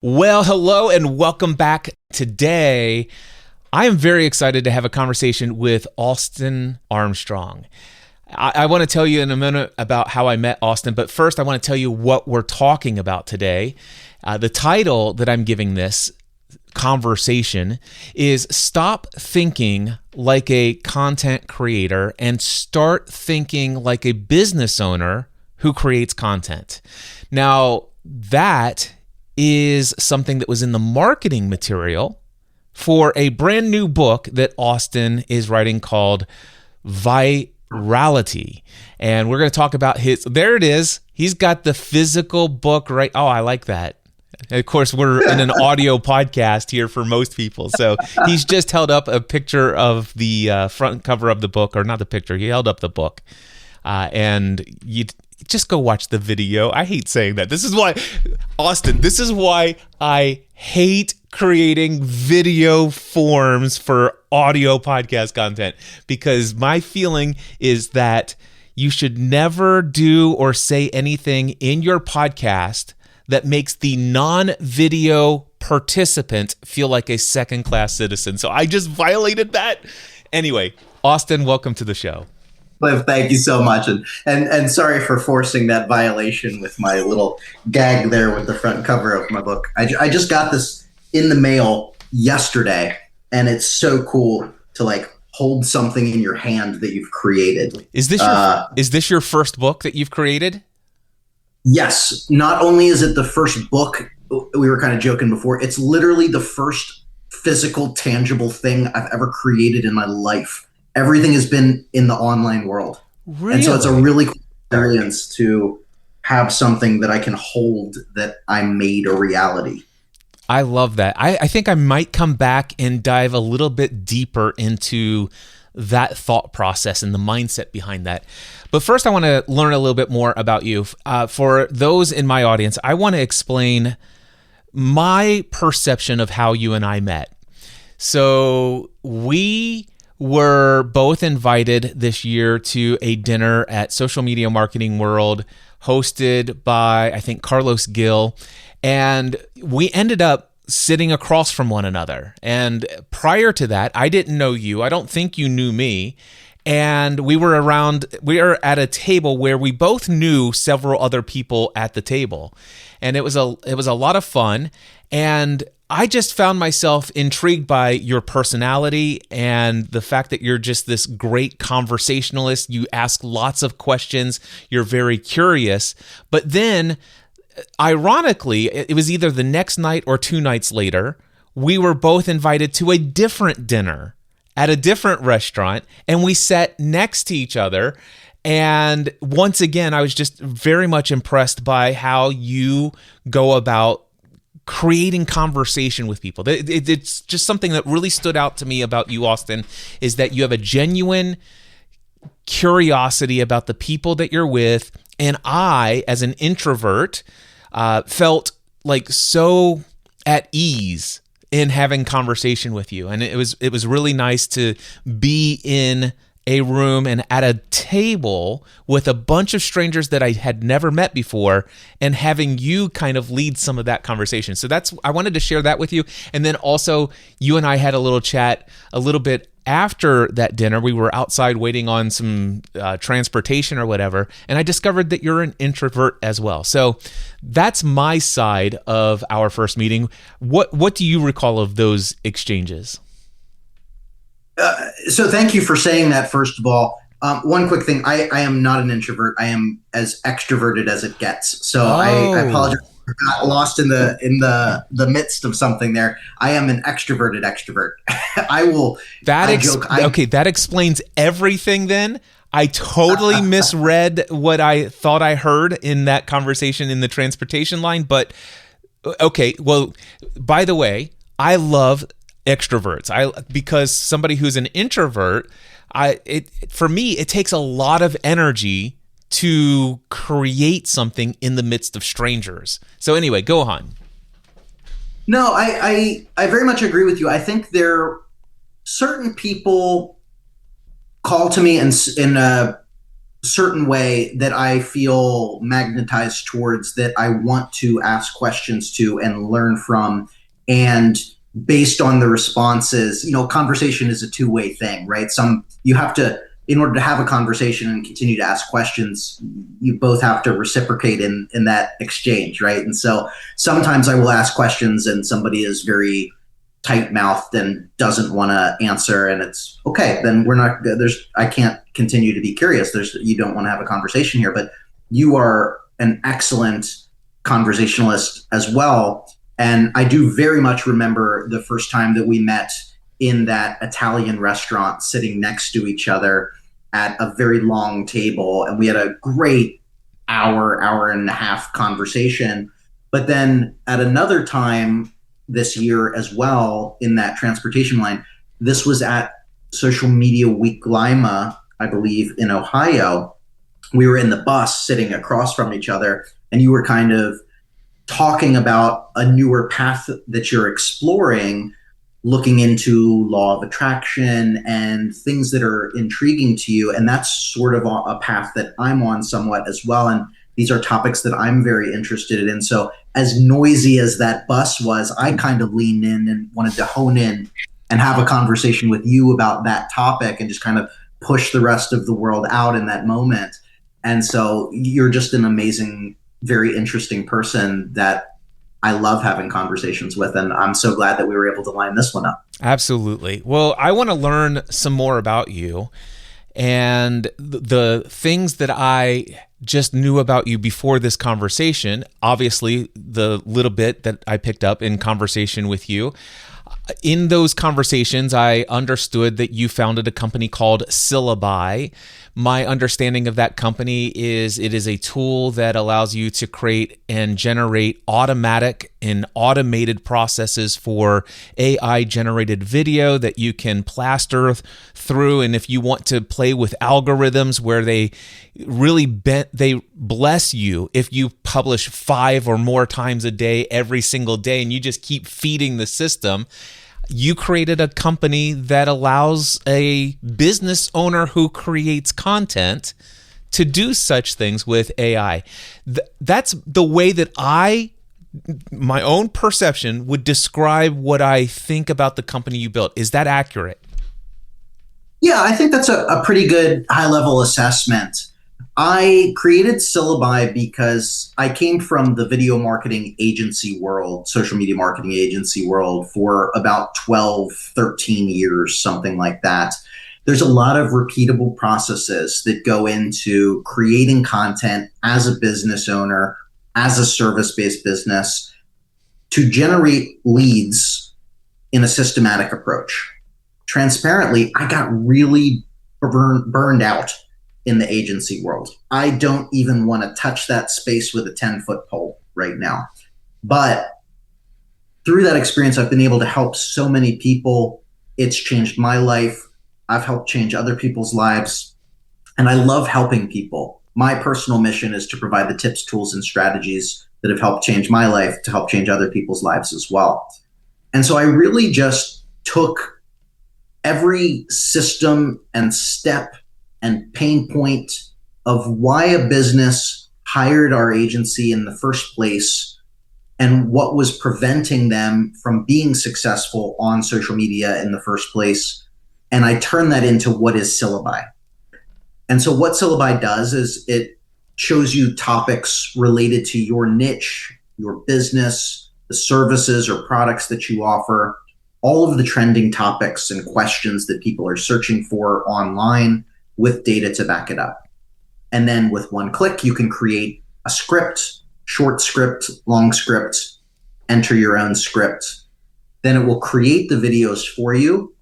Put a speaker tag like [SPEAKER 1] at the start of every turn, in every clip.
[SPEAKER 1] Well, hello and welcome back. Today, I am very excited to have a conversation with Austin Armstrong. I want to tell you in a minute about how I met Austin, but first I want to tell you what we're talking about today. The title that I'm giving this conversation is Stop Thinking Like a Content Creator and Start Thinking Like a Business Owner Who Creates Content. Now, that is something that was in the marketing material for a brand new book that Austin is writing called Virality. And we're going to talk about there it is. He's got the physical book right. Oh, I like that. And of course, we're in an audio podcast here for most people. So he's just held up a picture of the front cover of the book, or not the picture. He held up the book. And you just go watch the video. I hate saying that. This is why, Austin, this is why I hate creating video forms for audio podcast content, because my feeling is that you should never do or say anything in your podcast that makes the non-video participant feel like a second-class citizen. So I just violated that. Anyway, Austin, welcome to the show.
[SPEAKER 2] Liv, thank you so much, and sorry for forcing that violation with my little gag there with the front cover of my book. I just got this in the mail yesterday, and it's so cool to hold something in your hand that you've created.
[SPEAKER 1] Is this your first book that you've created?
[SPEAKER 2] Yes. Not only is it the first book, we were kind of joking before, it's literally the first physical, tangible thing I've ever created in my life. Everything has been in the online world.
[SPEAKER 1] Really?
[SPEAKER 2] And so it's a really cool experience to have something that I can hold that I made a reality.
[SPEAKER 1] I love that. I think I might come back and dive a little bit deeper into that thought process and the mindset behind that. But first, I want to learn a little bit more about you. For those in my audience, I want to explain my perception of how you and I met. So we were both invited this year to a dinner at Social Media Marketing World hosted by, I think, Carlos Gil. And we ended up sitting across from one another. And prior to that, I didn't know you. I don't think you knew me. And we were at a table where we both knew several other people at the table. And it was a lot of fun. And I just found myself intrigued by your personality and the fact that you're just this great conversationalist. You ask lots of questions. You're very curious. But then, ironically, it was either the next night or 2 nights later, we were both invited to a different dinner at a different restaurant, and we sat next to each other. And once again, I was just very much impressed by how you go about creating conversation with people. It's just something that really stood out to me about you, Austin, is that you have a genuine curiosity about the people that you're with. And I, as an introvert, felt like so at ease in having conversation with you. And it was really nice to be in a room and at a table with a bunch of strangers that I had never met before, and having you kind of lead some of that conversation. So I wanted to share that with you. And then also, you and I had a little chat a little bit after that dinner. We were outside waiting on some transportation or whatever, and I discovered that you're an introvert as well. So that's my side of our first meeting. What do you recall of those exchanges?
[SPEAKER 2] So thank you for saying that, first of all. One quick thing, I am not an introvert. I am as extroverted as it gets. So I apologize. I got lost in the midst of something there. I am an extroverted extrovert.
[SPEAKER 1] That explains everything then. I totally misread what I thought I heard in that conversation in the transportation line. But okay, well, by the way, I love extroverts. Because somebody who's an introvert, for me, it takes a lot of energy to create something in the midst of strangers. So anyway, go on.
[SPEAKER 2] No, I very much agree with you. I think there certain people call to me in certain way that I feel magnetized towards, that I want to ask questions to and learn from. And based on the responses, conversation is a two-way thing, right? You have to, in order to have a conversation and continue to ask questions, you both have to reciprocate in that exchange, right? And so sometimes I will ask questions and somebody is very tight-mouthed and doesn't want to answer, and it's okay, then I can't continue to be curious. You don't want to have a conversation here. But you are an excellent conversationalist as well, and I do very much remember the first time that we met in that Italian restaurant, sitting next to each other at a very long table, and we had a great hour and a half conversation. But then at another time this year as well, in that transportation line, this was at Social Media Week Lima, I believe, in Ohio. We were in the bus sitting across from each other, and you were kind of talking about a newer path that you're exploring, looking into law of attraction and things that are intriguing to you. And that's sort of a path that I'm on somewhat as well. And these are topics that I'm very interested in. So as noisy as that bus was, I kind of leaned in and wanted to hone in and have a conversation with you about that topic and just kind of push the rest of the world out in that moment. And so you're just an amazing, very interesting person that I love having conversations with. And I'm so glad that we were able to line this one up.
[SPEAKER 1] Absolutely. Well, I want to learn some more about you. And the things that I just knew about you before this conversation, obviously the little bit that I picked up in conversation with you, in those conversations, I understood that you founded a company called Syllaby. My understanding of that company is it is a tool that allows you to create and generate automatic and automated processes for AI-generated video that you can plaster through. And if you want to play with algorithms where they really they bless you if you publish 5 or more times a day, every single day, and you just keep feeding the system. You created a company that allows a business owner who creates content to do such things with AI. That's the way that my own perception would describe what I think about the company you built. Is that accurate?
[SPEAKER 2] Yeah, I think that's a pretty good high-level assessment. I created Syllaby because I came from the video marketing agency world, social media marketing agency world, for about 12, 13 years, something like that. There's a lot of repeatable processes that go into creating content as a business owner, as a service-based business, to generate leads in a systematic approach. Transparently, I got really burned out in the agency world. I don't even want to touch that space with a 10-foot pole right now. But through that experience, I've been able to help so many people. It's changed my life. I've helped change other people's lives. And I love helping people. My personal mission is to provide the tips, tools, and strategies that have helped change my life to help change other people's lives as well. And so I really just took every system and step and pain point of why a business hired our agency in the first place and what was preventing them from being successful on social media in the first place. And I turned that into what is Syllaby. And so what Syllaby does is it shows you topics related to your niche, your business, the services or products that you offer, all of the trending topics and questions that people are searching for online, with data to back it up. And then with one click, you can create a script, short script, long script, enter your own script. Then it will create the videos for you.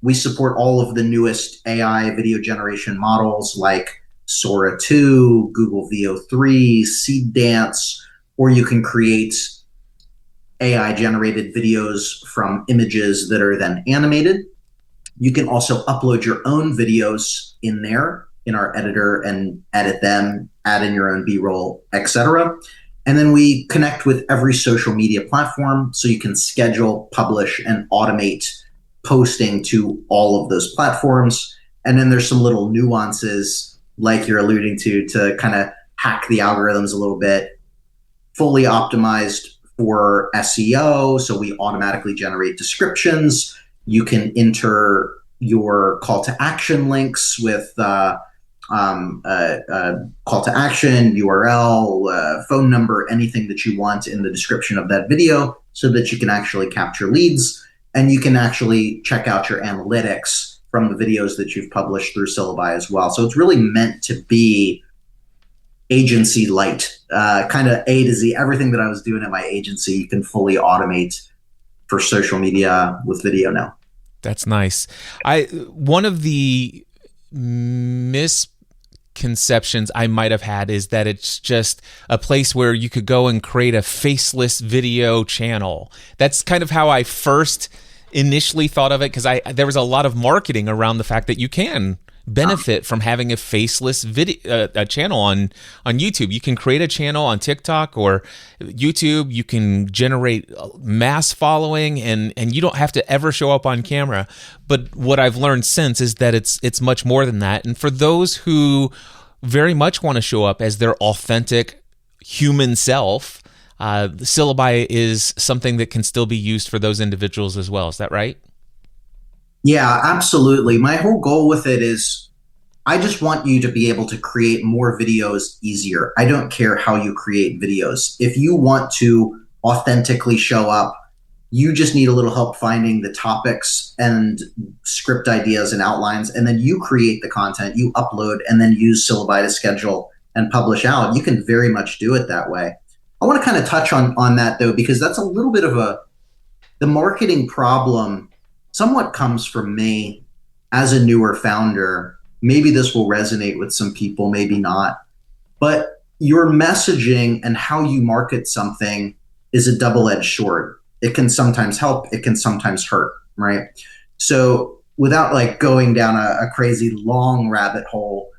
[SPEAKER 2] We support all of the newest AI video generation models like Sora 2, Google VO3, Seedance, or you can create AI generated videos from images that are then animated. You can also upload your own videos in there in our editor and edit them, add in your own B-roll, etc. And then we connect with every social media platform so you can schedule, publish, and automate posting to all of those platforms. And then there's some little nuances like you're alluding to kind of hack the algorithms a little bit, fully optimized for SEO. So we automatically generate descriptions. You can enter your call to action links with call to action, URL, phone number, anything that you want in the description of that video so that you can actually capture leads, and you can actually check out your analytics from the videos that you've published through Syllaby as well. So it's really meant to be agency light, kind of A to Z. Everything that I was doing at my agency, you can fully automate for social media with video now.
[SPEAKER 1] That's nice. One of the misconceptions I might have had is that it's just a place where you could go and create a faceless video channel. That's kind of how I first initially thought of it, because there was a lot of marketing around the fact that you can benefit from having a faceless video a channel on YouTube. You can create a channel on TikTok or YouTube. You can generate mass following, and you don't have to ever show up on camera. But what I've learned since is that it's much more than that. And for those who very much want to show up as their authentic human self, Syllaby is something that can still be used for those individuals as well. Is that right?
[SPEAKER 2] Yeah, absolutely. My whole goal with it is I just want you to be able to create more videos easier. I don't care how you create videos. If you want to authentically show up, you just need a little help finding the topics and script ideas and outlines, and then you create the content, you upload, and then use Syllaby to schedule and publish out. You can very much do it that way. I want to kind of touch on that, though, because that's a little bit of the marketing problem somewhat comes from me as a newer founder. Maybe this will resonate with some people, maybe not. But your messaging and how you market something is a double-edged sword. It can sometimes help, it can sometimes hurt, right? So without like going down a crazy long rabbit hole,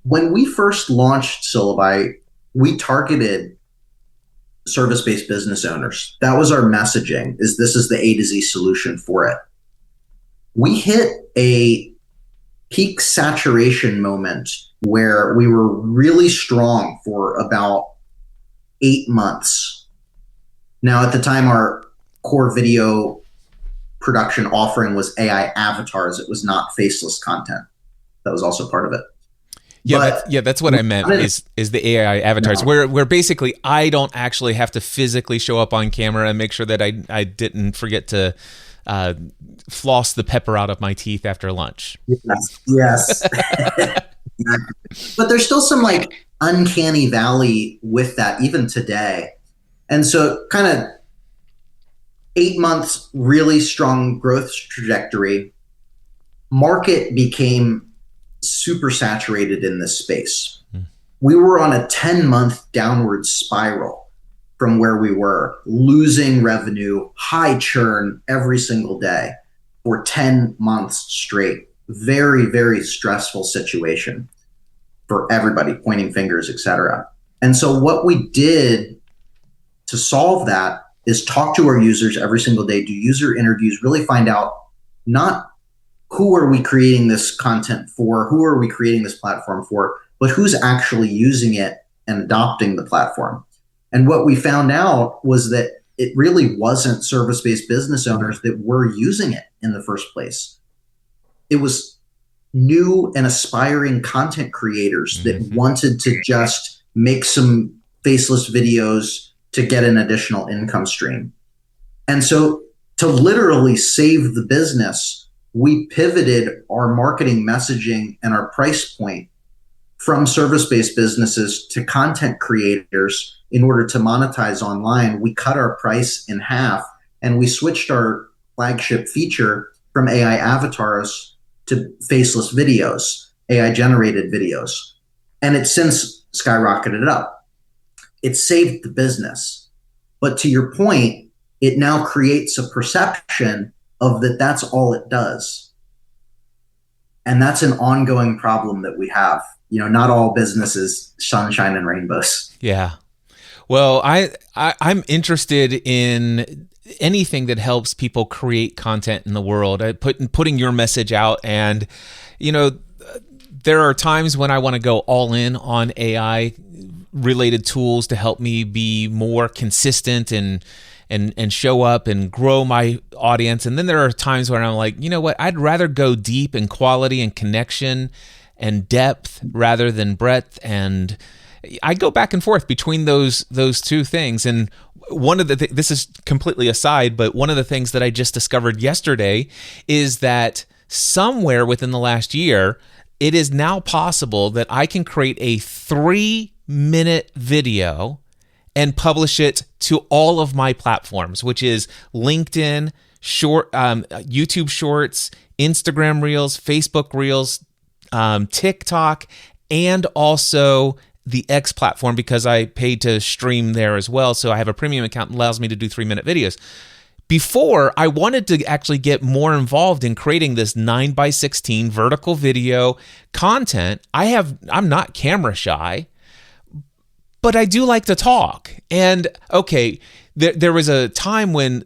[SPEAKER 2] when we first launched Syllaby, we targeted service-based business owners. That was our messaging, is this is the A to Z solution for it. We hit a peak saturation moment where we were really strong for about 8 months. Now, at the time, our core video production offering was AI avatars. It was not faceless content. That was also part of it.
[SPEAKER 1] Yeah, that's what I meant is the AI avatars, where basically I don't actually have to physically show up on camera and make sure that I didn't forget to floss the pepper out of my teeth after lunch.
[SPEAKER 2] Yes. But there's still some like uncanny valley with that even today. And so kind of 8 months, really strong growth trajectory. Market became super saturated in this space. We were on a 10-month downward spiral from where we were, losing revenue, high churn every single day for 10 months straight. Very, very stressful situation for everybody, pointing fingers, etc. And so what we did to solve that is talk to our users every single day, do user interviews, really find out not who are we creating this content for, who are we creating this platform for, but who's actually using it and adopting the platform. And what we found out was that it really wasn't service-based business owners that were using it in the first place. It was new and aspiring content creators that wanted to just make some faceless videos to get an additional income stream. And so to literally save the business, we pivoted our marketing messaging and our price point from service-based businesses to content creators. In order to monetize online, we cut our price in half, and we switched our flagship feature from AI avatars to faceless videos, AI generated videos. And it's since skyrocketed up. It saved the business. But to your point, it now creates a perception of that's all it does. And that's an ongoing problem that we have. You know, not all business is sunshine and rainbows.
[SPEAKER 1] Yeah. Well, I'm interested in anything that helps people create content in the world, putting your message out. And, you know, there are times when I want to go all in on AI related tools to help me be more consistent and show up and grow my audience. And then there are times when I'm like, you know what, I'd rather go deep in quality and connection and depth rather than breadth. And I go back and forth between those two things. And one of the this is completely aside, but one of the things that I just discovered yesterday is that somewhere within the last year, it is now possible that I can create a 3-minute video and publish it to all of my platforms, which is LinkedIn, YouTube Shorts, Instagram Reels, Facebook Reels, TikTok, and also the X platform, because I paid to stream there as well. So I have a premium account that allows me to do 3-minute videos. Before, I wanted to actually get more involved in creating this 9:16 vertical video content. I'm not camera shy, but I do like to talk. And okay, there was a time when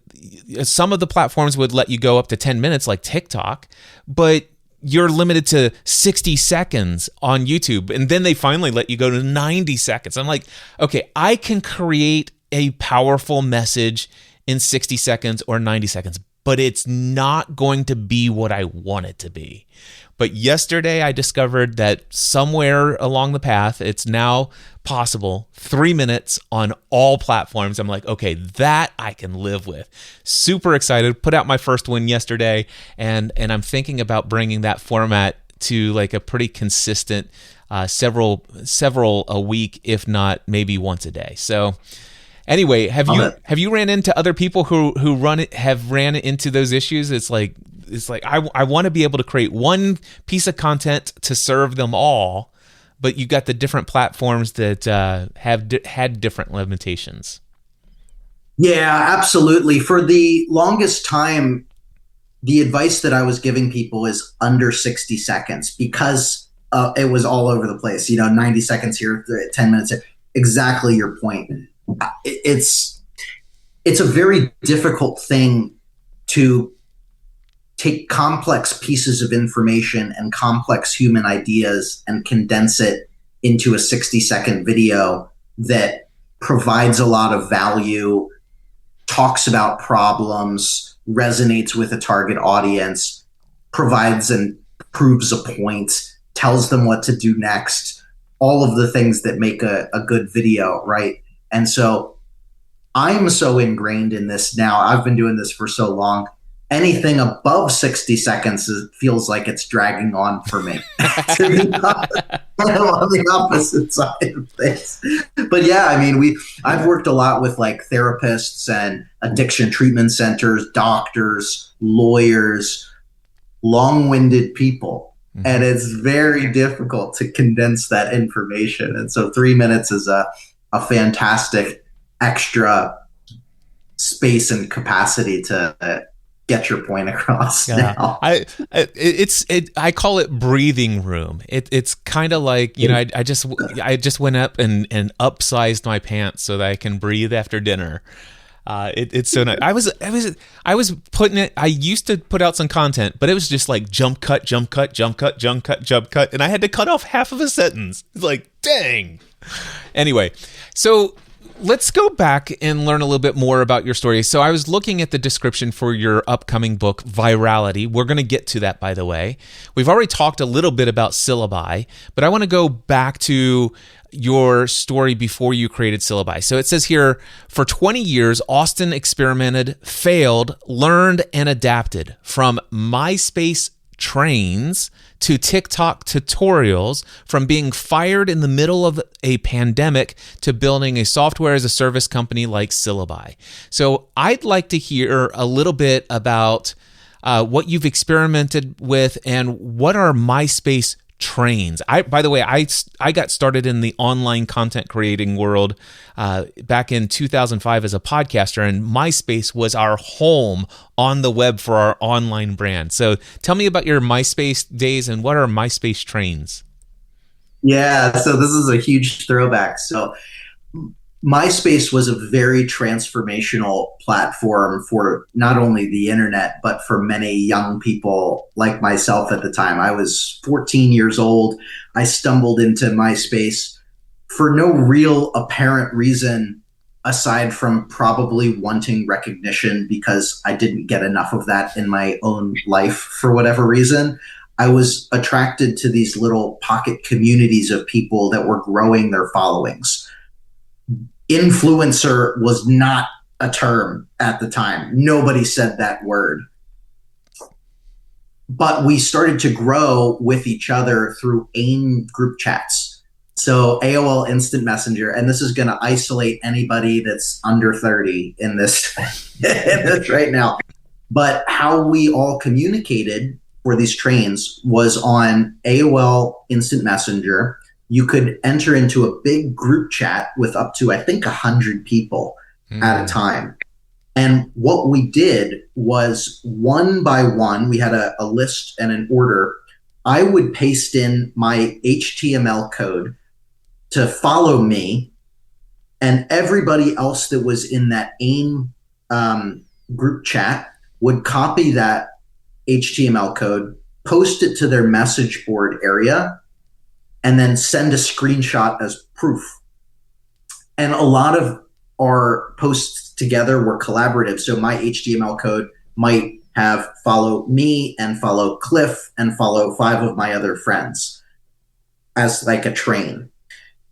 [SPEAKER 1] some of the platforms would let you go up to 10 minutes, like TikTok, but you're limited to 60 seconds on YouTube. And then they finally let you go to 90 seconds. I'm like, okay, I can create a powerful message in 60 seconds or 90 seconds, but it's not going to be what I want it to be. But yesterday I discovered that somewhere along the path, it's now possible 3 minutes on all platforms. I'm like, okay, that I can live with. Super excited. Put out my first one yesterday, and I'm thinking about bringing that format to like a pretty consistent several a week, if not maybe once a day. So anyway, have you ran into other people who have ran into those issues? It's like I want to be able to create one piece of content to serve them all, but you got the different platforms that have had different limitations.
[SPEAKER 2] Yeah, absolutely. For the longest time, the advice that I was giving people is under 60 seconds because it was all over the place. 90 seconds here, 10 minutes here. Exactly your point. It's a very difficult thing to take complex pieces of information and complex human ideas and condense it into a 60-second video that provides a lot of value, talks about problems, resonates with a target audience, provides and proves a point, tells them what to do next, all of the things that make a good video, right? And so I'm so ingrained in this now. I've been doing this for so long. Anything above 60 seconds feels like it's dragging on for me. To be on the opposite side of things. But yeah, I mean, I've worked a lot with like therapists and addiction treatment centers, doctors, lawyers, long-winded people. Mm-hmm. And it's very difficult to condense that information. And so 3 minutes is a fantastic extra space and capacity to get your point across. Now.
[SPEAKER 1] I call it breathing room. It's kind of like, I just went up and upsized my pants so that I can breathe after dinner. It's so nice. I was putting it. I used to put out some content, but it was just like jump cut, jump cut, jump cut, jump cut, jump cut, and I had to cut off half of a sentence. It's like, dang. Anyway, so let's go back and learn a little bit more about your story. So I was looking at the description for your upcoming book, Virality. We're going to get to that, by the way. We've already talked a little bit about Syllaby, but I want to go back to your story before you created Syllaby. So it says here, for 20 years, Austin experimented, failed, learned, and adapted from MySpace trains to TikTok tutorials, from being fired in the middle of a pandemic to building a software as a service company like Syllaby. So I'd like to hear a little bit about what you've experimented with and what are MySpace trains. By the way, I got started in the online content creating world back in 2005 as a podcaster, and MySpace was our home on the web for our online brand. So tell me about your MySpace days and what are MySpace trains?
[SPEAKER 2] Yeah, so this is a huge throwback. So MySpace was a very transformational platform for not only the internet, but for many young people like myself at the time. I was 14 years old. I stumbled into MySpace for no real apparent reason aside from probably wanting recognition because I didn't get enough of that in my own life for whatever reason. I was attracted to these little pocket communities of people that were growing their followings. Influencer was not a term at the time. Nobody said that word. But we started to grow with each other through AIM group chats. So AOL Instant Messenger, and this is going to isolate anybody that's under 30 in this, in this right now. But how we all communicated for these trains was on AOL Instant Messenger. You could enter into a big group chat with up to, I think, 100 people at a time. And what we did was one by one, we had a list and an order. I would paste in my HTML code to follow me, and everybody else that was in that AIM group chat would copy that HTML code, post it to their message board area, and then send a screenshot as proof. And a lot of our posts together were collaborative. So my HTML code might have follow me and follow Cliff and follow 5 of my other friends as like a train.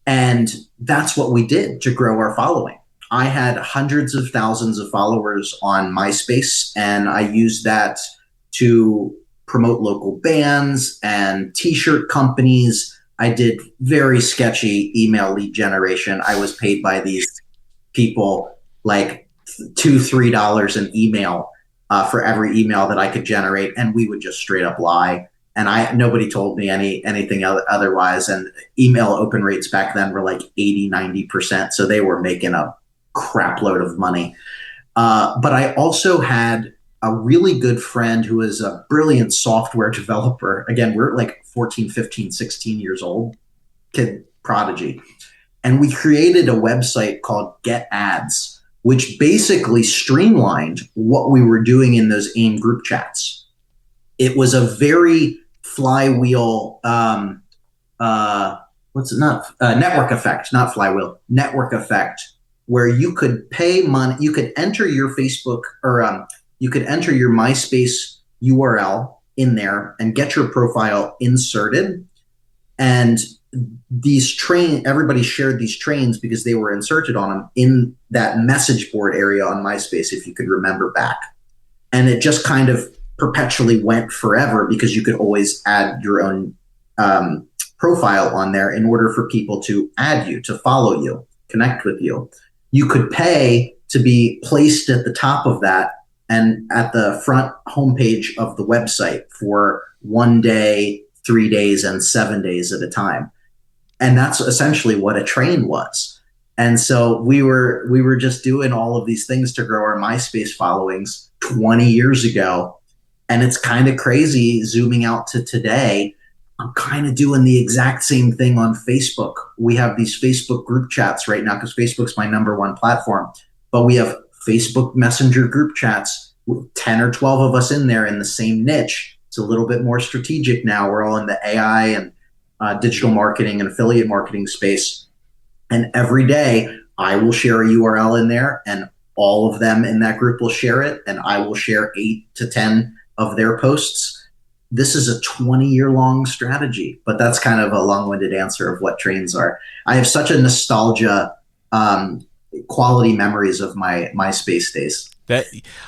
[SPEAKER 2] And that's what we did to grow our following. I had hundreds of thousands of followers on MySpace, and I used that to promote local bands and t-shirt companies. I did very sketchy email lead generation. I was paid by these people like $2-3 an email for every email that I could generate, and we would just straight up lie. And nobody told me anything otherwise. And email open rates back then were like 80-90%, so they were making a crap load of money. But I also had a really good friend who is a brilliant software developer. Again, we're like 14, 15, 16 years old, kid prodigy. And we created a website called Get Ads, which basically streamlined what we were doing in those AIM group chats. It was a very flywheel, network effect, not flywheel, network effect, where you could pay money, you could enter your Facebook or you could enter your MySpace URL in there and get your profile inserted. And everybody shared these trains because they were inserted on them in that message board area on MySpace, if you could remember back. And it just kind of perpetually went forever because you could always add your own profile on there in order for people to add you, to follow you, connect with you. You could pay to be placed at the top of that and at the front homepage of the website for 1 day, 3 days, and 7 days at a time. And that's essentially what a train was. And so we were just doing all of these things to grow our MySpace followings 20 years ago. And it's kind of crazy zooming out to today. I'm kind of doing the exact same thing on Facebook. We have these Facebook group chats right now because Facebook's my #1 platform. But we have Facebook Messenger group chats with 10 or 12 of us in there in the same niche. It's a little bit more strategic now. We're all in the AI and digital marketing and affiliate marketing space. And every day I will share a URL in there, and all of them in that group will share it. And I will share 8 to 10 of their posts. This is a 20-year-long strategy, but that's kind of a long-winded answer of what trains are. I have such a nostalgia, quality memories of my MySpace days.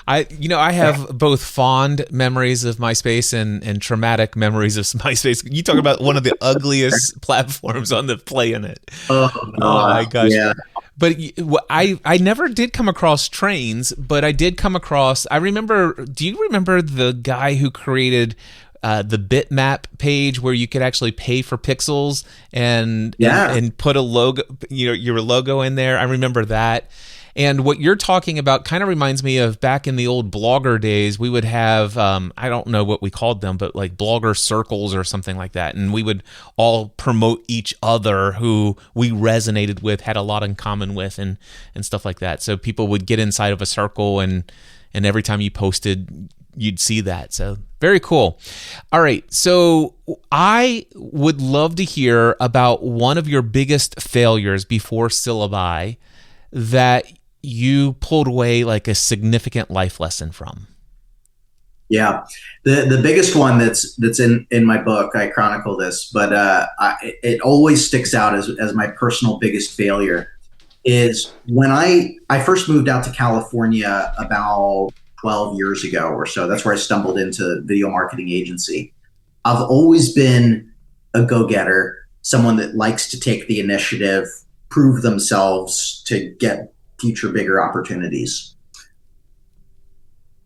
[SPEAKER 1] I have both fond memories of MySpace and traumatic memories of MySpace. You talk about one of the ugliest platforms on the planet. Oh my gosh. Yeah. But I never did come across trains, but I did come across, do you remember the guy who created the bitmap page where you could actually pay for pixels and put a logo, your logo in there? I remember that. And what you're talking about kind of reminds me of back in the old blogger days. We would have, I don't know what we called them, but like blogger circles or something like that. And we would all promote each other who we resonated with, had a lot in common with, and stuff like that. So people would get inside of a circle, and every time you posted, you'd see that. So very cool. All right. So I would love to hear about one of your biggest failures before Syllaby that you pulled away like a significant life lesson from.
[SPEAKER 2] Yeah. The biggest one that's in my book, I chronicle this, but it always sticks out as my personal biggest failure is when I first moved out to California about 12 years ago or so. That's where I stumbled into video marketing agency. I've always been a go-getter, someone that likes to take the initiative, prove themselves to get future bigger opportunities.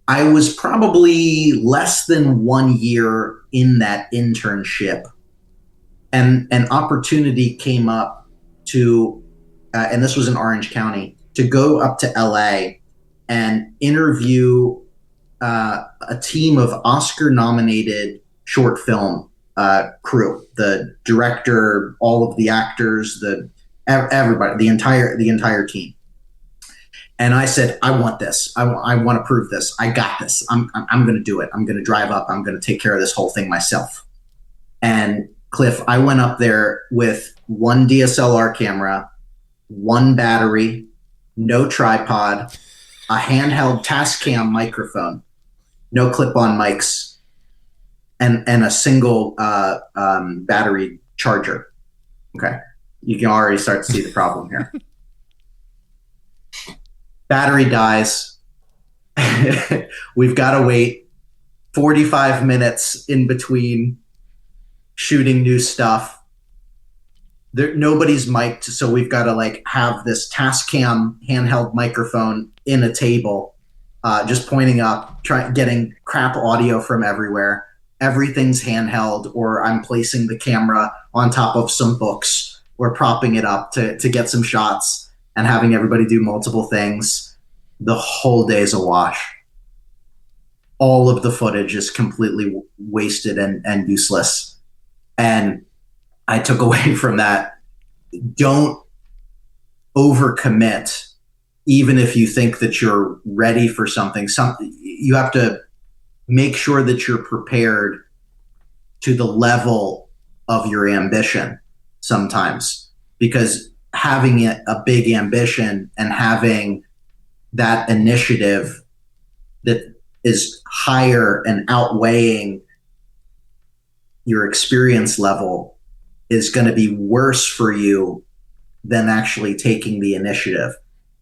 [SPEAKER 2] I was probably less than 1 year in that internship, and an opportunity came up to, and this was in Orange County, to go up to LA and interview a team of Oscar-nominated short film crew, the director, all of the actors, everybody, the entire team. And I said, I want this. I want to prove this. I got this. I'm going to do it. I'm going to drive up. I'm going to take care of this whole thing myself. And Cliff, I went up there with one DSLR camera, one battery, no tripod, a handheld Tascam microphone, no clip-on mics, and a single battery charger. Okay. You can already start to see the problem here. Battery dies. We've got to wait 45 minutes in between shooting new stuff. Nobody's mic'd, so we've got to like have this Tascam handheld microphone in a table, just pointing up, getting crap audio from everywhere. Everything's handheld, or I'm placing the camera on top of some books or propping it up to get some shots and having everybody do multiple things. The whole day is a wash. All of the footage is completely wasted and useless. And I took away from that, don't overcommit, even if you think that you're ready for something. You have to make sure that you're prepared to the level of your ambition sometimes, because having a big ambition and having that initiative that is higher and outweighing your experience level is going to be worse for you than actually taking the initiative.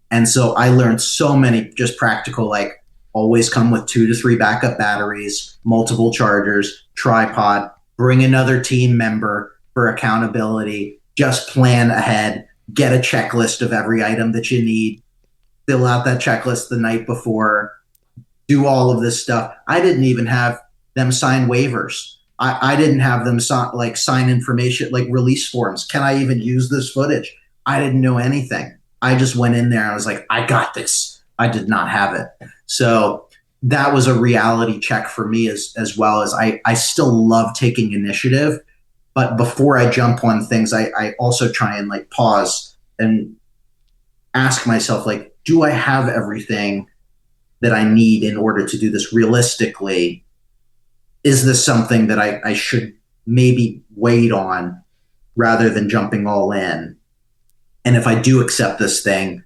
[SPEAKER 2] And so I learned so many just practical, like always come with 2 to 3 backup batteries, multiple chargers, tripod, bring another team member for accountability, just plan ahead, get a checklist of every item that you need, fill out that checklist the night before, do all of this stuff. I didn't even have them sign waivers. I didn't have them sign information, like release forms. Can I even use this footage? I didn't know anything. I just went in there and I was like, I got this. I did not have it. So that was a reality check for me as well. As I still love taking initiative, but before I jump on things, I also try and like pause and ask myself, like, do I have everything that I need in order to do this realistically? Is this something that I should maybe wait on rather than jumping all in? And if I do accept this thing,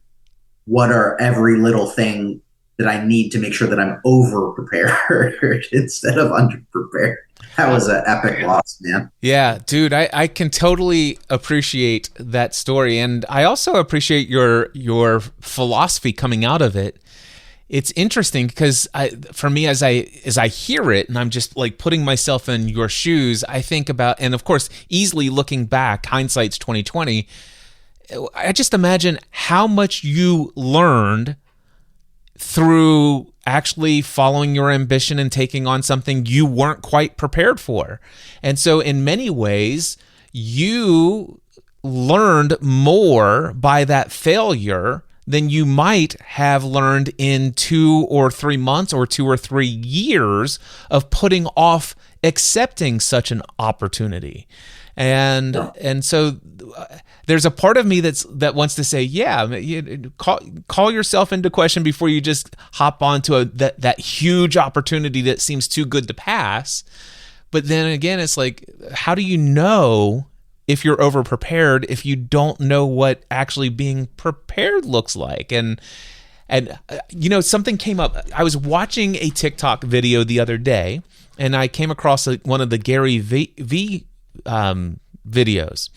[SPEAKER 2] what are every little thing that I need to make sure that I'm over prepared instead of under prepared? That was an epic loss, man.
[SPEAKER 1] Yeah, dude, I can totally appreciate that story. And I also appreciate your philosophy coming out of it. It's interesting because for me, as I hear it, and I'm just like putting myself in your shoes, I think about, and of course, easily looking back, hindsight's 2020. I just imagine how much you learned through actually following your ambition and taking on something you weren't quite prepared for. And so in many ways, you learned more by that failure than you might have learned in 2 or 3 months or 2 or 3 years of putting off accepting such an opportunity. And so there's a part of me that wants to say, yeah, call yourself into question before you just hop onto that huge opportunity that seems too good to pass. But then again, it's like, how do you know if you're over-prepared if you don't know what actually being prepared looks like? And something came up. I was watching a TikTok video the other day, and I came across one of the Gary V videos.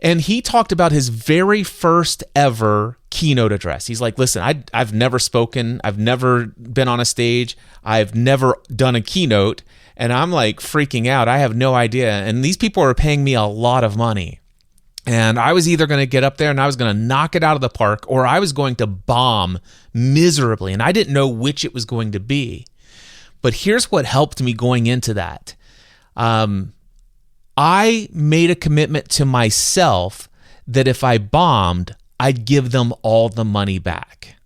[SPEAKER 1] And he talked about his very first ever keynote address. He's like, listen, I've never spoken. I've never been on a stage. I've never done a keynote. And I'm like freaking out. I have no idea. And these people are paying me a lot of money. And I was either going to get up there and I was going to knock it out of the park, or I was going to bomb miserably. And I didn't know which it was going to be. But here's what helped me going into that. I made a commitment to myself that if I bombed, I'd give them all the money back.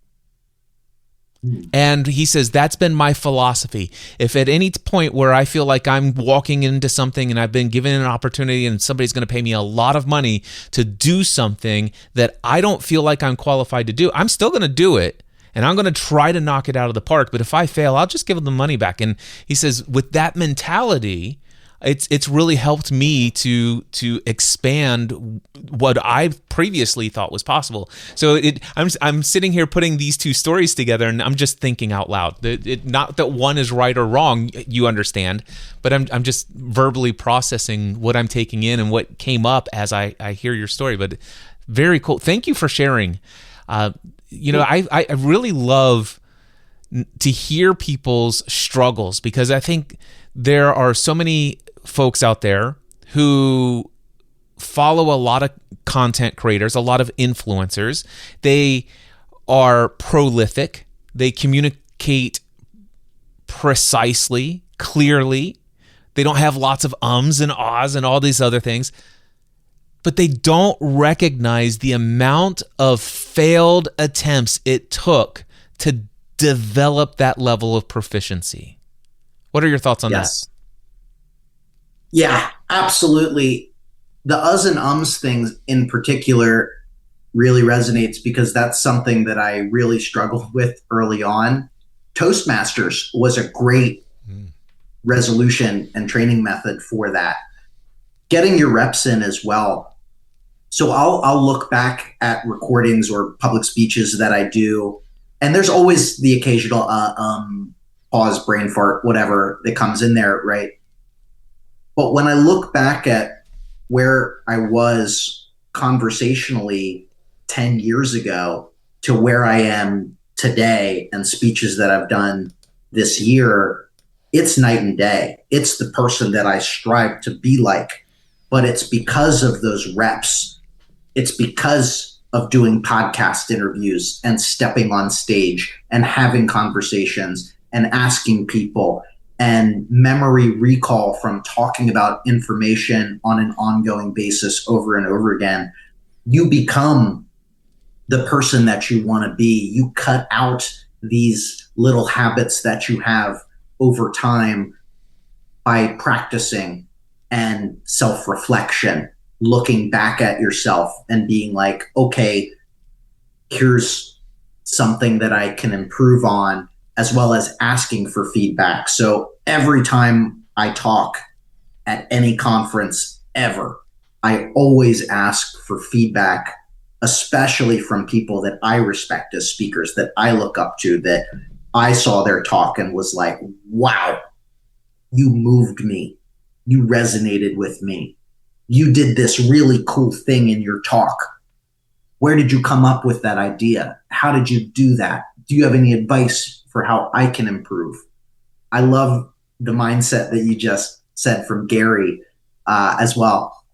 [SPEAKER 1] And he says, that's been my philosophy. If at any point where I feel like I'm walking into something and I've been given an opportunity and somebody's going to pay me a lot of money to do something that I don't feel like I'm qualified to do, I'm still going to do it. And I'm going to try to knock it out of the park. But if I fail, I'll just give them the money back. And he says, with that mentality, it's really helped me to expand what I previously thought was possible. So I'm sitting here putting these two stories together, and I'm just thinking out loud. Not that one is right or wrong, you understand, but I'm just verbally processing what I'm taking in and what came up as I hear your story. But very cool. Thank you for sharing. I really love to hear people's struggles, because I think there are so many folks out there who follow a lot of content creators, a lot of influencers. They are prolific. They communicate precisely, clearly. They don't have lots of ums and ahs and all these other things. But they don't recognize the amount of failed attempts it took to develop that level of proficiency. What are your thoughts on that?
[SPEAKER 2] Yeah, absolutely. The uhs and ums things in particular really resonates, because that's something that I really struggled with early on. Toastmasters was a great resolution and training method for that. Getting your reps in as well. So I'll look back at recordings or public speeches that I do, and there's always the occasional pause, brain fart, whatever that comes in there, right? But when I look back at where I was conversationally 10 years ago to where I am today, and speeches that I've done this year, it's night and day. It's the person that I strive to be like, but it's because of those reps. It's because of doing podcast interviews and stepping on stage and having conversations and asking people, and memory recall from talking about information on an ongoing basis over and over again. You become the person that you want to be. You cut out these little habits that you have over time by practicing and self-reflection, looking back at yourself and being like, okay, here's something that I can improve on, as well as asking for feedback. So every time I talk at any conference ever, I always ask for feedback, especially from people that I respect as speakers, that I look up to, that I saw their talk and was like, wow, you moved me. You resonated with me. You did this really cool thing in your talk. Where did you come up with that idea? How did you do that? Do you have any advice for how I can improve? I love the mindset that you just said from Gary as well.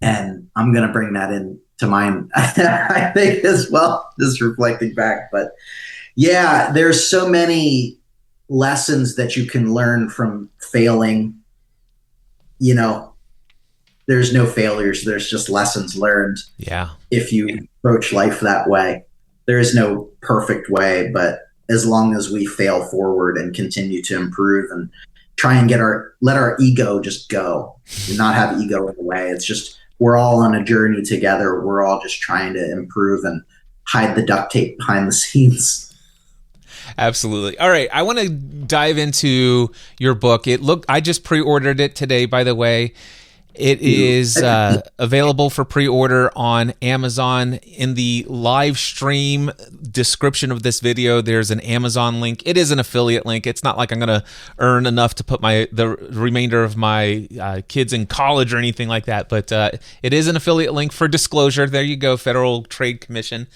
[SPEAKER 2] And I'm going to bring that in to mine, I think, as well, just reflecting back. But yeah, there's so many lessons that you can learn from failing. You know, there's no failures. There's just lessons learned.
[SPEAKER 1] Yeah.
[SPEAKER 2] If you approach life that way. there is no perfect way, but as long as we fail forward and continue to improve and try and let our ego just go and not have ego in the way. It's just, we're all on a journey together. We're all just trying to improve and hide the duct tape behind the scenes.
[SPEAKER 1] Absolutely. All right. I want to dive into your book. I just pre-ordered it today, by the way. It is available for pre-order on Amazon. In the live stream description of this video, there's an Amazon link. It is an affiliate link. It's not like I'm going to earn enough to put the remainder of my kids in college or anything like that. But it is an affiliate link for disclosure. There you go, Federal Trade Commission.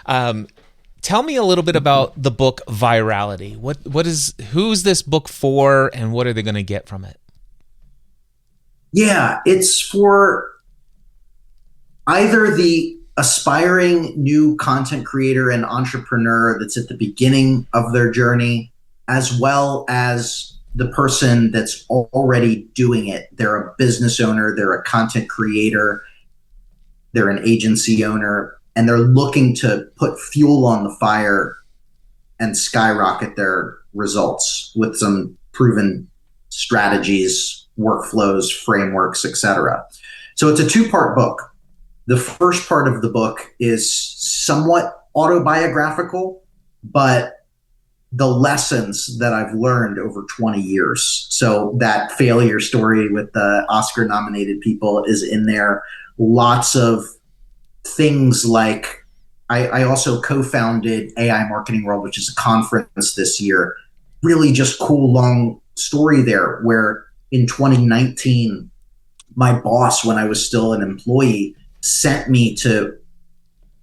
[SPEAKER 1] Tell me a little bit about the book Virality. Who's this book for, and what are they going to get from it?
[SPEAKER 2] Yeah, it's for either the aspiring new content creator and entrepreneur that's at the beginning of their journey, as well as the person that's already doing it. They're a business owner, they're a content creator, they're an agency owner, and they're looking to put fuel on the fire and skyrocket their results with some proven strategies, workflows, frameworks, etc. So it's a two-part book. The first part of the book is somewhat autobiographical, but the lessons that I've learned over 20 years. So that failure story with the Oscar-nominated people is in there. Lots of things like I also co-founded AI Marketing World, which is a conference this year. Really just cool, long story there where in 2019, my boss, when I was still an employee, sent me to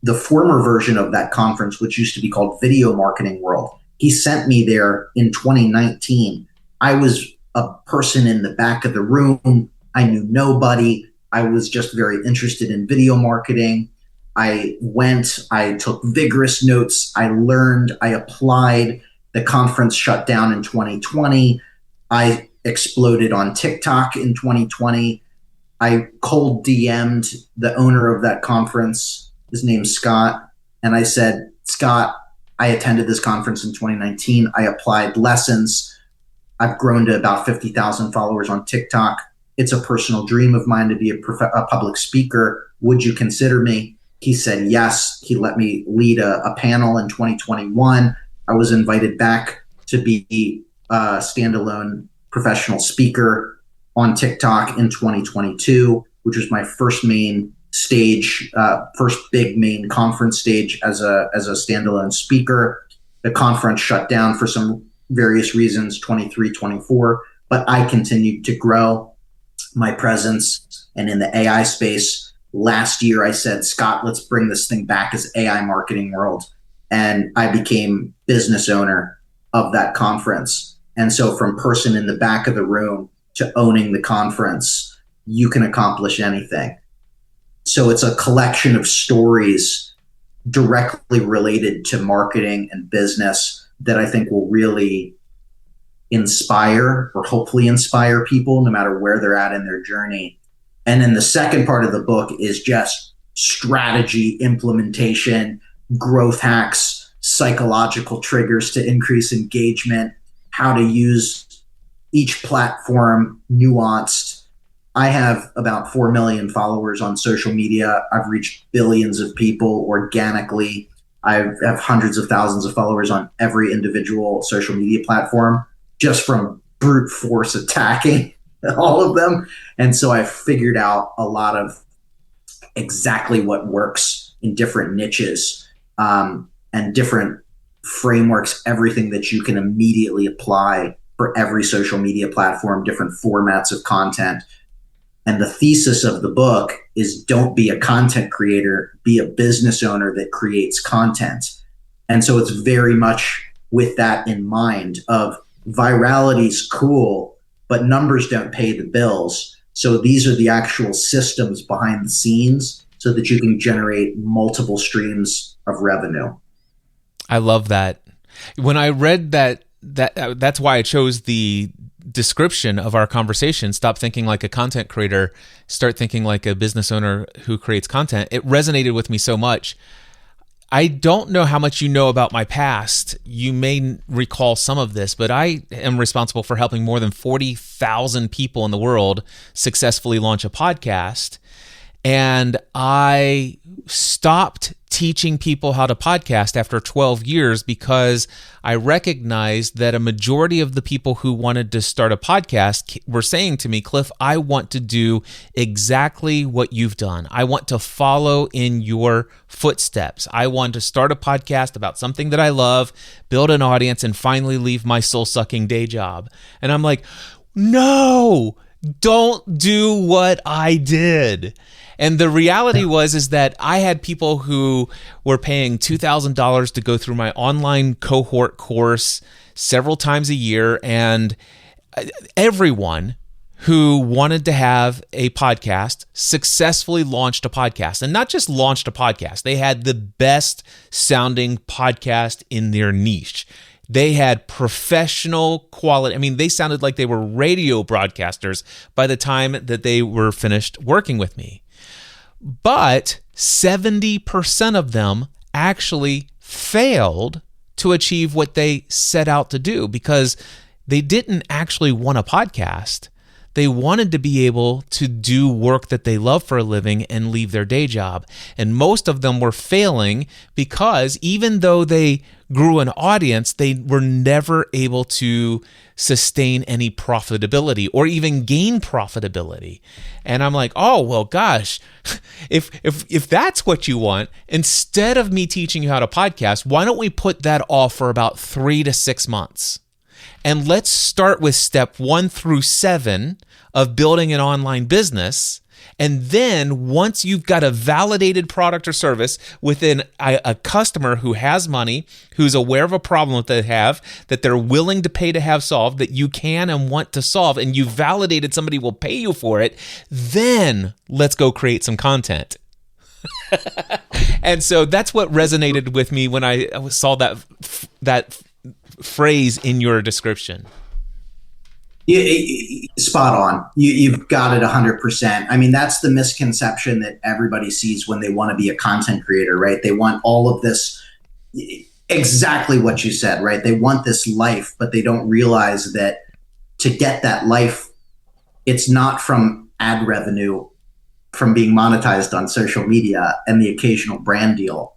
[SPEAKER 2] the former version of that conference, which used to be called Video Marketing World. He sent me there in 2019. I was a person in the back of the room. I knew nobody. I was just very interested in video marketing. I went, I took vigorous notes. I learned, I applied. The conference shut down in 2020. I exploded on TikTok in 2020. I cold DM'd the owner of that conference. His name's Scott. And I said, Scott, I attended this conference in 2019. I applied lessons. I've grown to about 50,000 followers on TikTok. It's a personal dream of mine to be a public speaker. Would you consider me? He said yes. He let me lead a panel in 2021. I was invited back to be a standalone professional speaker on TikTok in 2022, which was my first main stage, first big main conference stage as a standalone speaker. The conference shut down for some various reasons, 23, 24, but I continued to grow my presence. And in the AI space, last year I said, Scott, let's bring this thing back as AI Marketing World. And I became business owner of that conference. And so from person in the back of the room to owning the conference, you can accomplish anything. So it's a collection of stories directly related to marketing and business that I think will really inspire or hopefully inspire people no matter where they're at in their journey. And then the second part of the book is just strategy, implementation, growth hacks, psychological triggers to increase engagement, how to use each platform nuanced. I have about 4 million followers on social media. I've reached billions of people organically. I have hundreds of thousands of followers on every individual social media platform just from brute force attacking all of them. And so I figured out a lot of exactly what works in different niches and different frameworks, everything that you can immediately apply for every social media platform, different formats of content. And the thesis of the book is don't be a content creator, be a business owner that creates content. And so it's very much with that in mind of virality's cool, but numbers don't pay the bills. So these are the actual systems behind the scenes so that you can generate multiple streams of revenue.
[SPEAKER 1] I love that. When I read that's why I chose the description of our conversation, stop thinking like a content creator, start thinking like a business owner who creates content. It resonated with me so much. I don't know how much you know about my past. You may recall some of this, but I am responsible for helping more than 40,000 people in the world successfully launch a podcast. And I stopped teaching people how to podcast after 12 years because I recognized that a majority of the people who wanted to start a podcast were saying to me, Cliff, I want to do exactly what you've done. I want to follow in your footsteps. I want to start a podcast about something that I love, build an audience, and finally leave my soul-sucking day job. And I'm like, no, don't do what I did. And the reality is that I had people who were paying $2,000 to go through my online cohort course several times a year. And everyone who wanted to have a podcast successfully launched a podcast. And not just launched a podcast, they had the best sounding podcast in their niche. They had professional quality. I mean, they sounded like they were radio broadcasters by the time that they were finished working with me. But 70% of them actually failed to achieve what they set out to do because they didn't actually want a podcast. They wanted to be able to do work that they love for a living and leave their day job. And most of them were failing because even though they grew an audience, they were never able to sustain any profitability or even gain profitability. And I'm like, oh, well, gosh, if that's what you want, instead of me teaching you how to podcast, why don't we put that off for about 3 to 6 months? And let's start with step 1 through 7 of building an online business. And then once you've got a validated product or service within a customer who has money, who's aware of a problem that they have, that they're willing to pay to have solved, that you can and want to solve, and you validated somebody will pay you for it, then let's go create some content. And so that's what resonated with me when I saw that phrase in your description.
[SPEAKER 2] Spot on. You've got it 100%. I mean, that's the misconception that everybody sees when they want to be a content creator, right? They want all of this, exactly what you said, right? They want this life, but they don't realize that to get that life, it's not from ad revenue, from being monetized on social media and the occasional brand deal.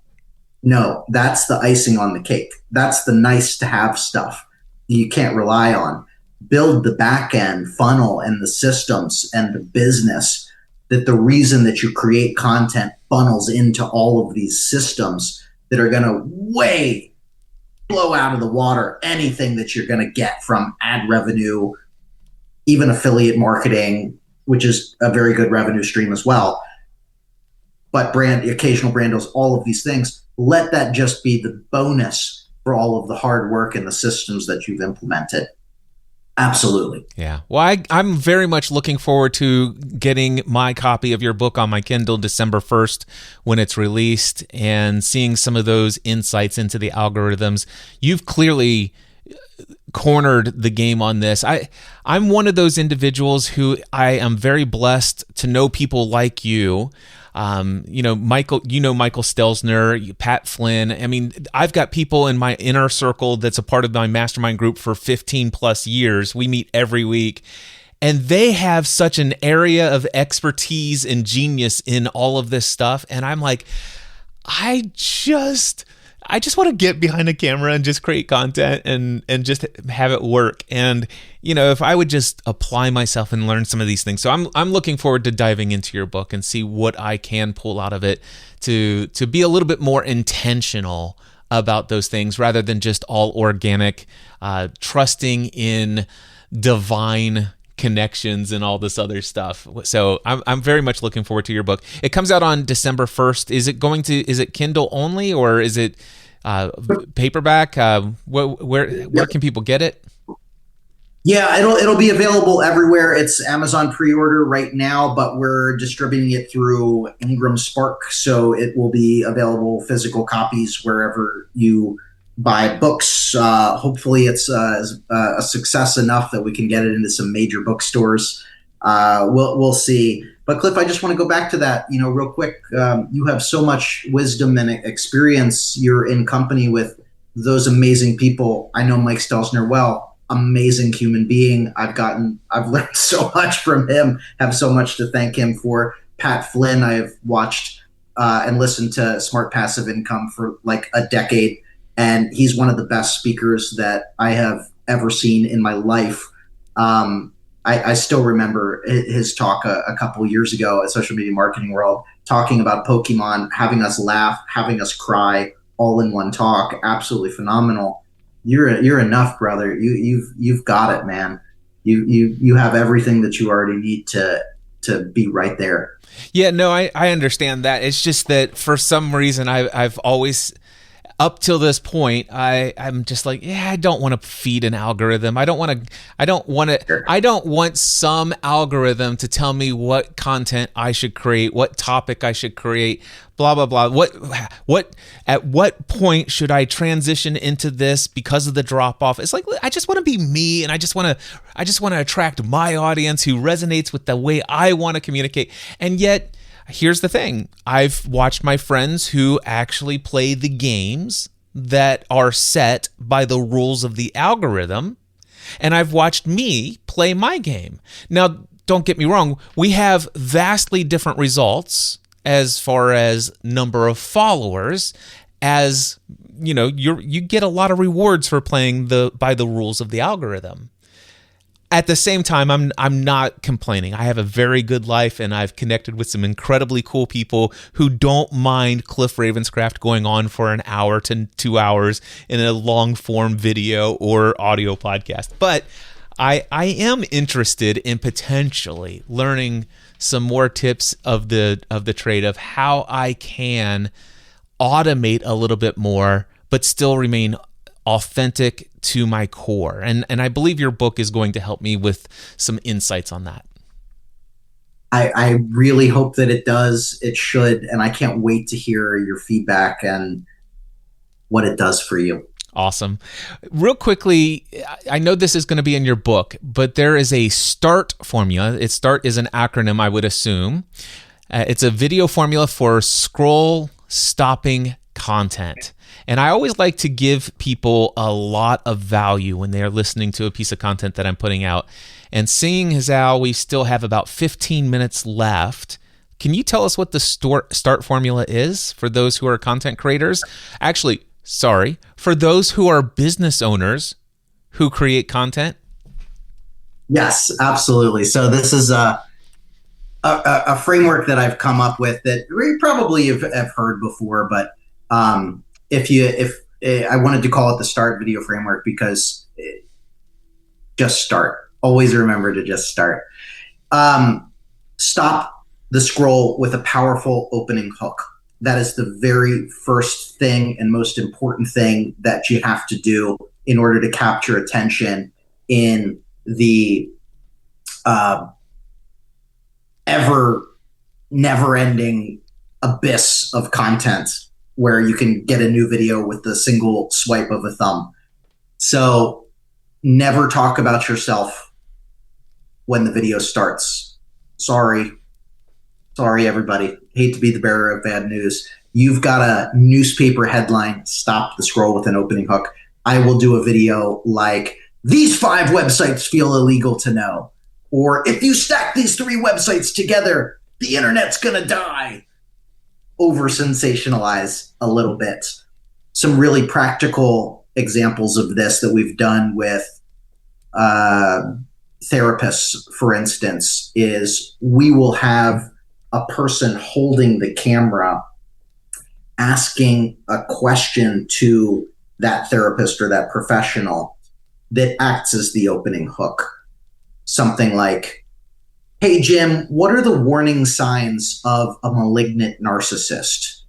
[SPEAKER 2] No, that's the icing on the cake. That's the nice to have stuff you can't rely on. Build the back end funnel and the systems and the business, that the reason that you create content funnels into all of these systems that are going to way blow out of the water anything that you're going to get from ad revenue, even affiliate marketing, which is a very good revenue stream as well. But occasional brand deals, all of these things, let that just be the bonus for all of the hard work and the systems that you've implemented. Absolutely.
[SPEAKER 1] Yeah. Well, I'm very much looking forward to getting my copy of your book on my Kindle December 1st when it's released and seeing some of those insights into the algorithms. You've clearly cornered the game on this. I'm one of those individuals who I am very blessed to know people like you. Michael Stelzner, Pat Flynn. I mean, I've got people in my inner circle that's a part of my mastermind group for 15 plus years. We meet every week, and they have such an area of expertise and genius in all of this stuff. And I'm like, I just want to get behind a camera and just create content and just have it work. And, if I would just apply myself and learn some of these things. So I'm looking forward to diving into your book and see what I can pull out of it to be a little bit more intentional about those things rather than just all organic, trusting in divine connections and all this other stuff. So I'm very much looking forward to your book. It comes out on December 1st. Is it Kindle only, or is it paperback? Where can people get it?
[SPEAKER 2] Yeah, it'll be available everywhere. It's Amazon pre-order right now, but we're distributing it through Ingram Spark, so it will be available physical copies wherever you buy books. Hopefully it's a success enough that we can get it into some major bookstores. We'll see. But Cliff, I just want to go back to that, real quick. You have so much wisdom and experience. You're in company with those amazing people. I know Mike Stelzner well, amazing human being. I've learned so much from him, have so much to thank him for. Pat Flynn, I've watched and listened to Smart Passive Income for like a decade. And he's one of the best speakers that I have ever seen in my life. I still remember his talk a couple years ago at Social Media Marketing World, talking about Pokemon, having us laugh, having us cry, all in one talk. Absolutely phenomenal. You're enough, brother. You've got it, man. You have everything that you already need to be right there.
[SPEAKER 1] Yeah, no, I understand that. It's just that for some reason I've always, up till this point, I'm just like, I don't want to feed an algorithm. I don't want some algorithm to tell me what content I should create, what topic I should create, blah blah blah. At what point should I transition into this because of the drop off? It's like, I just want to be me, and I just want to attract my audience who resonates with the way I want to communicate. And yet, here's the thing. I've watched my friends who actually play the games that are set by the rules of the algorithm, and I've watched me play my game. Now, don't get me wrong. We have vastly different results as far as number of followers, as you get a lot of rewards for playing by the rules of the algorithm. At the same time, I'm not complaining. I have a very good life, and I've connected with some incredibly cool people who don't mind Cliff Ravenscraft going on for an hour to 2 hours in a long form video or audio podcast. But I am interested in potentially learning some more tips of the trade of how I can automate a little bit more, but still remain authentic to my core. And I believe your book is going to help me with some insights on that.
[SPEAKER 2] I really hope that it does. It should. And I can't wait to hear your feedback and what it does for you.
[SPEAKER 1] Awesome. Real quickly, I know this is going to be in your book, but there is a START formula. START is an acronym, I would assume. It's a video formula for scroll stopping content. And I always like to give people a lot of value when they are listening to a piece of content that I'm putting out. And seeing as how we still have about 15 minutes left, can you tell us what the START formula is for those who are content creators? Actually, for those who are business owners who create content?
[SPEAKER 2] Yes, absolutely. So this is a framework that I've come up with that we probably have heard before, but if I wanted to call it the START video framework because just start. Always remember to just start. Stop the scroll with a powerful opening hook. That is the very first thing and most important thing that you have to do in order to capture attention in the ever never-ending abyss of content where you can get a new video with the single swipe of a thumb. So never talk about yourself when the video starts. Sorry, everybody. Hate to be the bearer of bad news. You've got a newspaper headline, stop the scroll with an opening hook. I will do a video like, these 5 websites feel illegal to know. Or if you stack these 3 websites together, the internet's gonna die. Over sensationalize a little bit. Some really practical examples of this that we've done with therapists, for instance, is we will have a person holding the camera asking a question to that therapist or that professional that acts as the opening hook. Something like, hey, Jim, what are the warning signs of a malignant narcissist?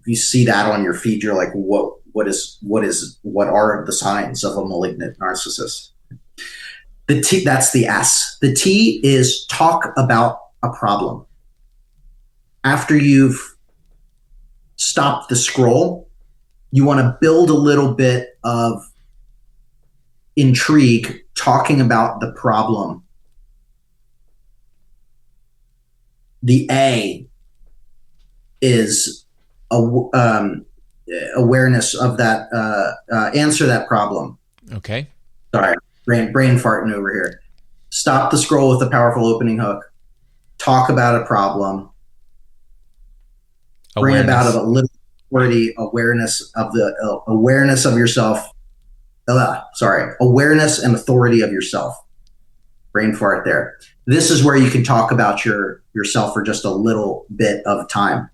[SPEAKER 2] If you see that on your feed, you're like, what are the signs of a malignant narcissist? The T, that's the S. The T is talk about a problem. After you've stopped the scroll, you want to build a little bit of intrigue talking about the problem. The A is awareness of that, answer that problem.
[SPEAKER 1] Okay.
[SPEAKER 2] Sorry, brain farting over here. Stop the scroll with a powerful opening hook. Talk about a problem. Bring about a little awareness of the awareness of yourself. Awareness and authority of yourself. Brain fart there. This is where you can talk about yourself for just a little bit of time.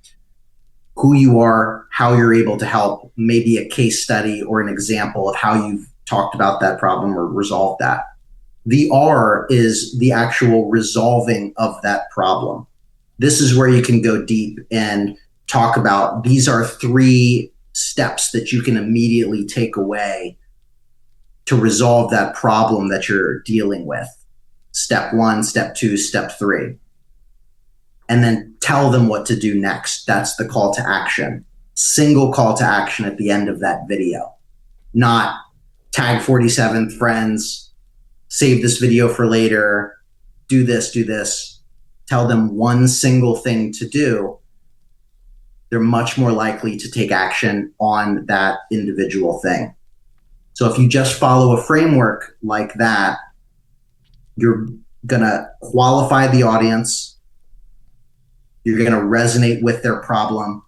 [SPEAKER 2] Who you are, how you're able to help, maybe a case study or an example of how you've talked about that problem or resolved that. The R is the actual resolving of that problem. This is where you can go deep and talk about, these are 3 steps that you can immediately take away to resolve that problem that you're dealing with. Step 1, step 2, step 3. And then tell them what to do next. That's the call to action. Single call to action at the end of that video. Not tag 47 friends, save this video for later, do this, do this. Tell them one single thing to do. They're much more likely to take action on that individual thing. So if you just follow a framework like that, you're going to qualify the audience. You're going to resonate with their problem.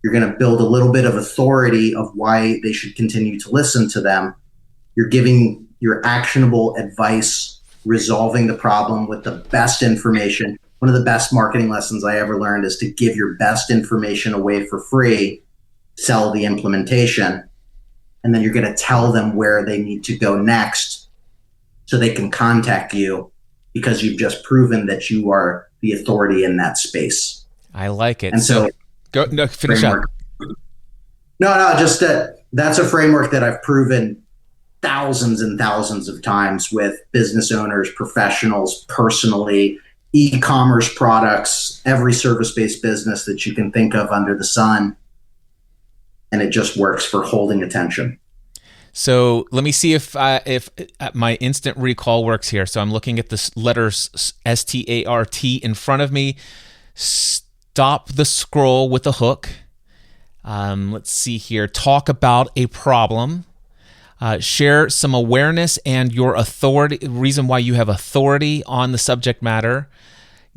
[SPEAKER 2] You're going to build a little bit of authority of why they should continue to listen to them. You're giving your actionable advice, resolving the problem with the best information. One of the best marketing lessons I ever learned is to give your best information away for free, sell the implementation, and then you're going to tell them where they need to go next so they can contact you, because you've just proven that you are the authority in that space.
[SPEAKER 1] I like it.
[SPEAKER 2] And so
[SPEAKER 1] finish up.
[SPEAKER 2] No, just that's a framework that I've proven thousands and thousands of times with business owners, professionals, personally, e-commerce products, every service-based business that you can think of under the sun. And it just works for holding attention.
[SPEAKER 1] So let me see if my instant recall works here. So I'm looking at the letters S.T.A.R.T in front of me. Stop the scroll with a hook. Let's see here. Talk about a problem. Share some awareness and your authority, reason why you have authority on the subject matter.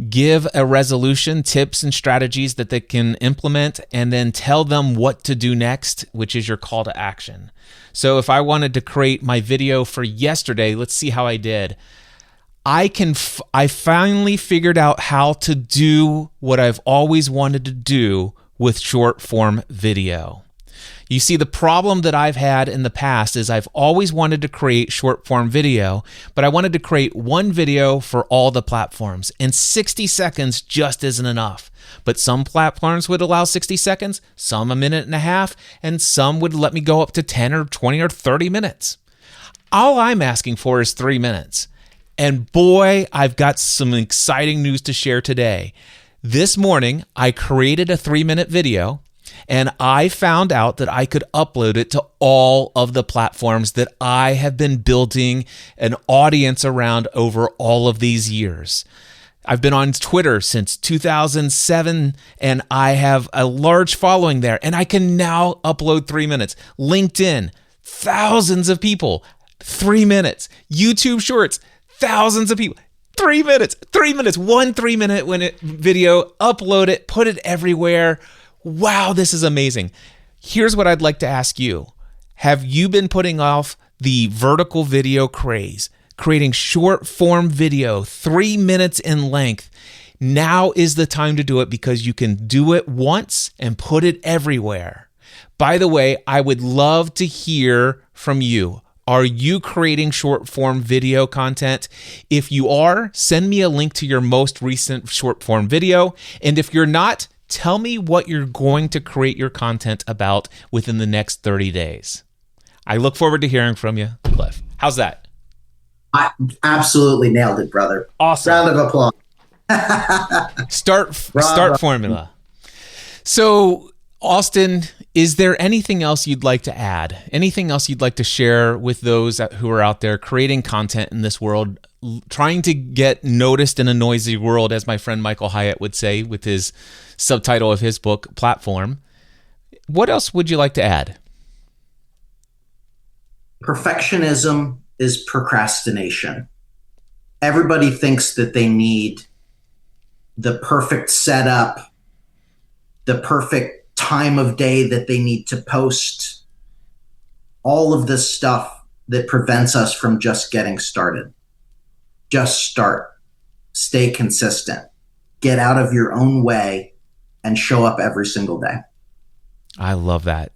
[SPEAKER 1] Give a resolution, tips and strategies that they can implement, and then tell them what to do next, which is your call to action. So if I wanted to create my video for yesterday, let's see how I did. I finally figured out how to do what I've always wanted to do with short form video. You see, the problem that I've had in the past is I've always wanted to create short form video, but I wanted to create one video for all the platforms, and 60 seconds just isn't enough. But some platforms would allow 60 seconds, some a minute and a half, and some would let me go up to 10 or 20 or 30 minutes. All I'm asking for is 3 minutes. And boy, I've got some exciting news to share today. This morning, I created a 3-minute video, and I found out that I could upload it to all of the platforms that I have been building an audience around over all of these years. I've been on Twitter since 2007, and I have a large following there, and I can now upload 3 minutes. LinkedIn, thousands of people, 3 minutes. YouTube Shorts, thousands of people. 3 minutes, 1 3-minute video, upload it, put it everywhere. Wow, this is amazing. Here's what I'd like to ask you. Have you been putting off the vertical video craze, creating short form video, 3 minutes in length? Now is the time to do it, because you can do it once and put it everywhere. By the way, I would love to hear from you. Are you creating short form video content? If you are, send me a link to your most recent short form video. And if you're not, tell me what you're going to create your content about within the next 30 days. I look forward to hearing from you, Cliff. How's that?
[SPEAKER 2] I absolutely nailed it, brother.
[SPEAKER 1] Awesome.
[SPEAKER 2] Round of applause.
[SPEAKER 1] Start formula. So Austin, is there anything else you'd like to add? Anything else you'd like to share with those who are out there creating content in this world, trying to get noticed in a noisy world, as my friend Michael Hyatt would say with his subtitle of his book, Platform? What else would you like to add?
[SPEAKER 2] Perfectionism is procrastination. Everybody thinks that they need the perfect setup, the perfect time of day that they need to post, all of this stuff that prevents us from just getting started. Just start. Stay consistent. Get out of your own way and show up every single day.
[SPEAKER 1] I love that.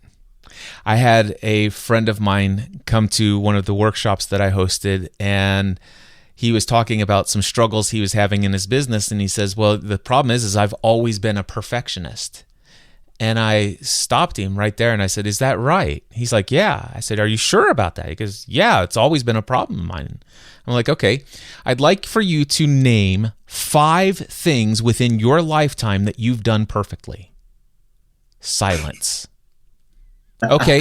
[SPEAKER 1] I had a friend of mine come to one of the workshops that I hosted, and he was talking about some struggles he was having in his business. And he says, well, the problem is I've always been a perfectionist. And I stopped him right there and I said, is that right? He's like, yeah. I said, are you sure about that? He goes, yeah, it's always been a problem of mine. I'm like, okay, I'd like for you to name 5 things within your lifetime that you've done perfectly. Silence. Okay.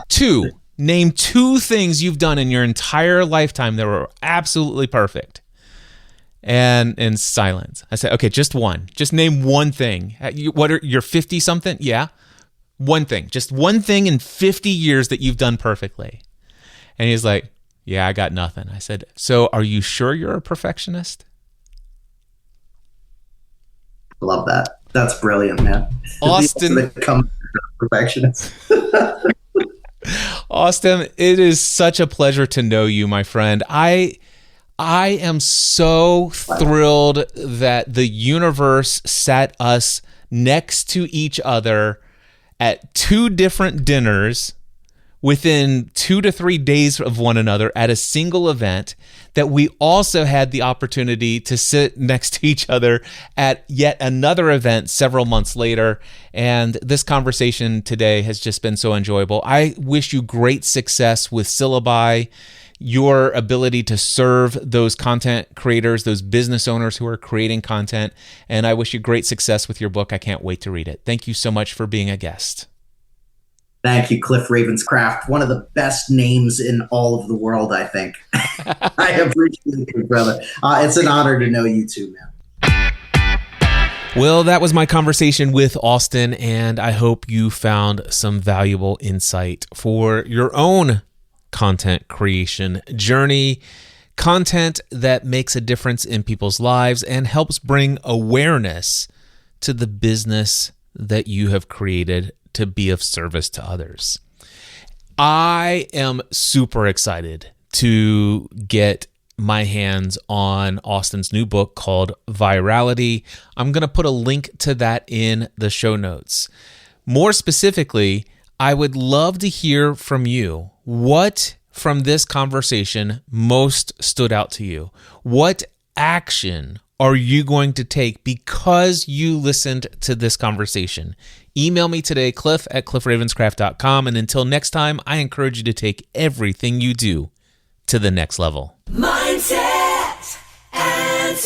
[SPEAKER 1] 2, name 2 things you've done in your entire lifetime that were absolutely perfect. And in silence. I said, okay, just one. Just name one thing. What are you're 50 something? Yeah. One thing. Just one thing in 50 years that you've done perfectly. And he's like, yeah, I got nothing. I said, so are you sure you're a perfectionist?
[SPEAKER 2] Love that. That's brilliant, man.
[SPEAKER 1] Austin,
[SPEAKER 2] perfectionist.
[SPEAKER 1] Austin, it is such a pleasure to know you, my friend. I am so thrilled that the universe set us next to each other at 2 different dinners within 2 to 3 days of one another at a single event, that we also had the opportunity to sit next to each other at yet another event several months later. And this conversation today has just been so enjoyable. I wish you great success with Syllaby, your ability to serve those content creators, those business owners who are creating content. And I wish you great success with your book. I can't wait to read it. Thank you so much for being a guest.
[SPEAKER 2] Thank you, Cliff Ravenscraft. One of the best names in all of the world, I think. I appreciate you, brother. It's an honor to know you too, man.
[SPEAKER 1] Well, that was my conversation with Austin, and I hope you found some valuable insight for your own content creation journey, content that makes a difference in people's lives and helps bring awareness to the business that you have created to be of service to others. I am super excited to get my hands on Austin's new book called Virality. I'm going to put a link to that in the show notes. More specifically, I would love to hear from you. What from this conversation most stood out to you? What action are you going to take because you listened to this conversation? Email me today, cliff@cliffravenscraft.com. And until next time, I encourage you to take everything you do to the next level.
[SPEAKER 3] Mindset and